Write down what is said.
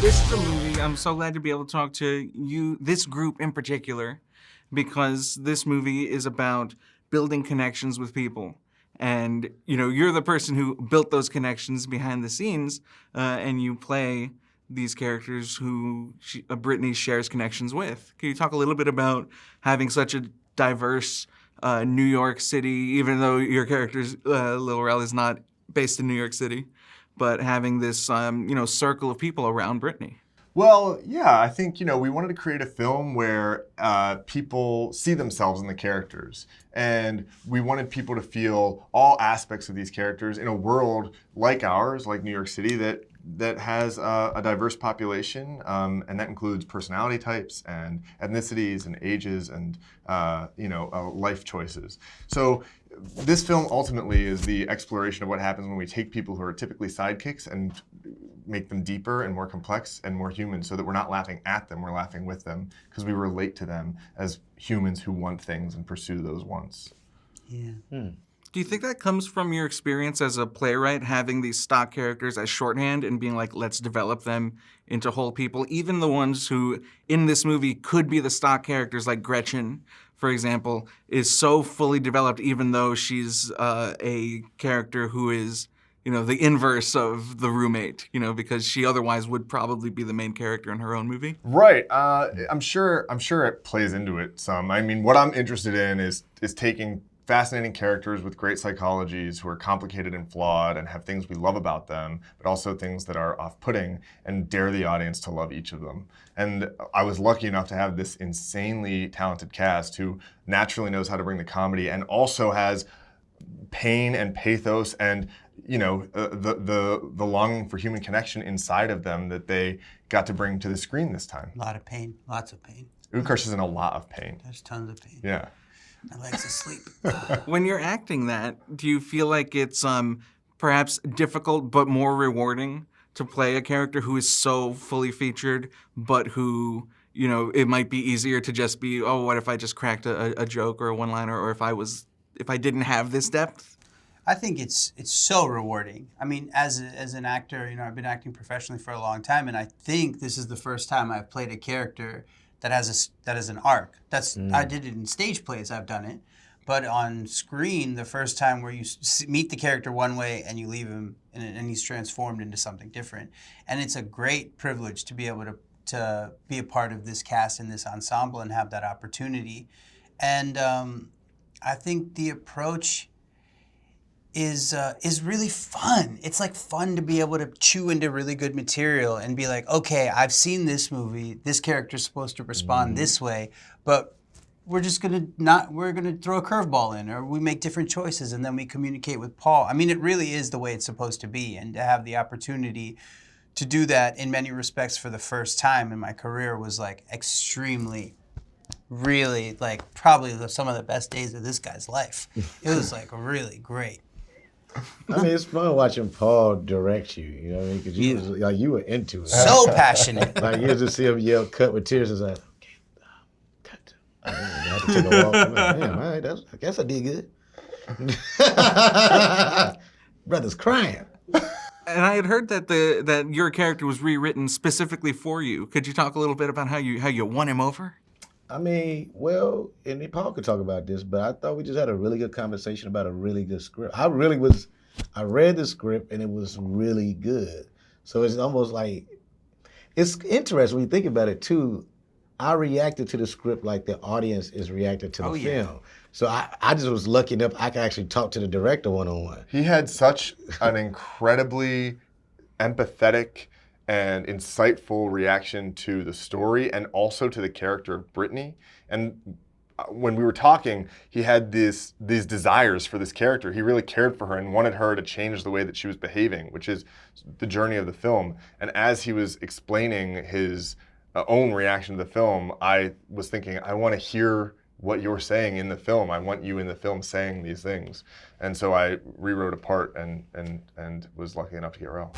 This is a movie, I'm so glad to be able to talk to you, this group in particular, because this movie is about building connections with people. And, you know, you're the person who built those connections behind the scenes, and you play these characters who Brittany shares connections with. Can you talk a little bit about having such a diverse New York City, even though your character's Lil Rel is not based in New York City, but having this circle of people around Brittany? Well, yeah, I think, we wanted to create a film where people see themselves in the characters. And we wanted people to feel all aspects of these characters in a world like ours, like New York City, that has a diverse population, and that includes personality types and ethnicities and ages and life choices. So this film ultimately is the exploration of what happens when we take people who are typically sidekicks and make them deeper and more complex and more human, so that we're not laughing at them, we're laughing with them, because we relate to them as humans who want things and pursue those wants. Yeah. Do you think that comes from your experience as a playwright, having these stock characters as shorthand and being like, let's develop them into whole people, even the ones who in this movie could be the stock characters, like Gretchen, for example, is so fully developed, even though she's a character who is, the inverse of the roommate, because she otherwise would probably be the main character in her own movie? Right. I'm sure it plays into it some. I mean, what I'm interested in is taking fascinating characters with great psychologies who are complicated and flawed and have things we love about them, but also things that are off-putting, and dare the audience to love each of them. And I was lucky enough to have this insanely talented cast who naturally knows how to bring the comedy and also has pain and pathos and the longing for human connection inside of them that they got to bring to the screen this time. A lot of pain, lots of pain. Utkarsh is in a lot of pain. There's tons of pain. Yeah. My legs asleep. When you're acting that, do you feel like it's perhaps difficult but more rewarding to play a character who is so fully featured, but who, it might be easier to just be, oh, what if I just cracked a joke or a one-liner, or if I didn't have this depth? I think it's so rewarding. I mean, as an actor, I've been acting professionally for a long time, and I think this is the first time I've played a character that has an arc. I did it in stage plays, I've done it, but on screen, the first time where you meet the character one way and you leave him and he's transformed into something different. And it's a great privilege to be able to be a part of this cast and this ensemble and have that opportunity. And I think the approach is really fun. It's like fun to be able to chew into really good material and be like, okay, I've seen this movie. This character's supposed to respond this way, but we're gonna throw a curveball in, or we make different choices and then we communicate with Paul. I mean, it really is the way it's supposed to be, and to have the opportunity to do that in many respects for the first time in my career was like extremely, really, like probably some of the best days of this guy's life. It was like really great. I mean, it's fun watching Paul direct you, you know what I mean? Because you were into it. So passionate. Like, you just see him yell, cut with tears, and like, okay, cut. I have to take a walk. I'm like, damn, all right, I guess I did good. Brother's crying. And I had heard that your character was rewritten specifically for you. Could you talk a little bit about how you won him over? I mean, well, and Paul could talk about this, but I thought we just had a really good conversation about a really good script. I read the script and it was really good. So it's almost like, it's interesting when you think about it too. I reacted to the script like the audience is reacting to the film. So I just was lucky enough I could actually talk to the director one-on-one. He had such an incredibly empathetic and insightful reaction to the story and also to the character of Brittany. And when we were talking, he had these desires for this character. He really cared for her and wanted her to change the way that she was behaving, which is the journey of the film. And as he was explaining his own reaction to the film, I was thinking, I want to hear what you're saying in the film. I want you in the film saying these things. And so I rewrote a part and was lucky enough to get Rel.